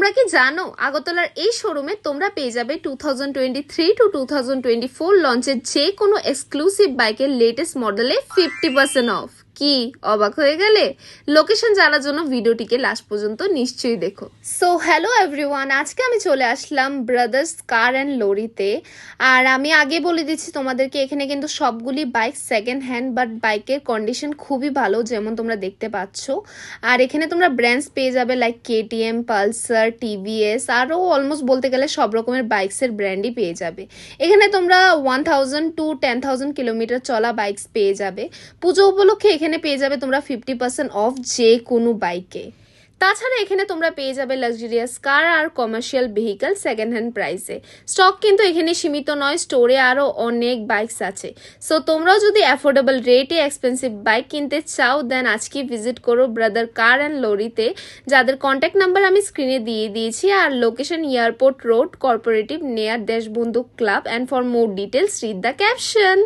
তোমরা কি জানো আগরতলার এই শোরুমে তোমরা পেয়ে যাবে 2023 টু 2024 লঞ্চের যে কোনো এক্সক্লুসিভ বাইকের লেটেস্ট মডেলে 50% অফ। কি অবাক হয়ে গেলে? লোকেশন জানার জন্য ভিডিওটিকে লাস্ট পর্যন্ত নিশ্চয়ই দেখো। সো হ্যালো এভরিওয়ান, আজকে আমি চলে আসলাম ব্রাদার্স কার অ্যান্ড লরিতে। আর আমি আগে বলে দিচ্ছি তোমাদেরকে, এখানে কিন্তু সবগুলি বাইক সেকেন্ড হ্যান্ড, বাট বাইকের কন্ডিশন খুবই ভালো, যেমন তোমরা দেখতে পাচ্ছ। আর এখানে তোমরা ব্র্যান্ডস পেয়ে যাবে লাইক কেটিএম, পালসার, টিভিএস, আরও অলমোস্ট বলতে গেলে সব রকমের বাইকসের ব্র্যান্ডই পেয়ে যাবে। এখানে তোমরা 1000 টু 10,000 কিলোমিটার চলা বাইকস পেয়ে যাবে। পুজো উপলক্ষে এখানে পেয়ে যাবে তোমরা 50% অফ যে কোনো বাইকে। তাছাড়া এখানে তোমরা পেয়ে যাবে লাক্সারিয়াস কার আর কমার্শিয়াল ভেহিকল সেকেন্ড হ্যান্ড প্রাইসে। স্টক কিন্তু এখানে সীমিত নয়, স্টোরে আরও অনেক বাইকস আছে। সো তোমরাও যদি অ্যাফোর্ডেবল রেটে এক্সপেন্সিভ বাইক কিনতে চাও, দেন আজকে ভিজিট করো ব্রাদার কার অ্যান্ড লরিতে, যাদের কন্ট্যাক্ট নাম্বার আমি স্ক্রিনে দিয়ে দিয়েছি। আর location airport road, cooperative near Deshbandhu club. And for more details read the caption.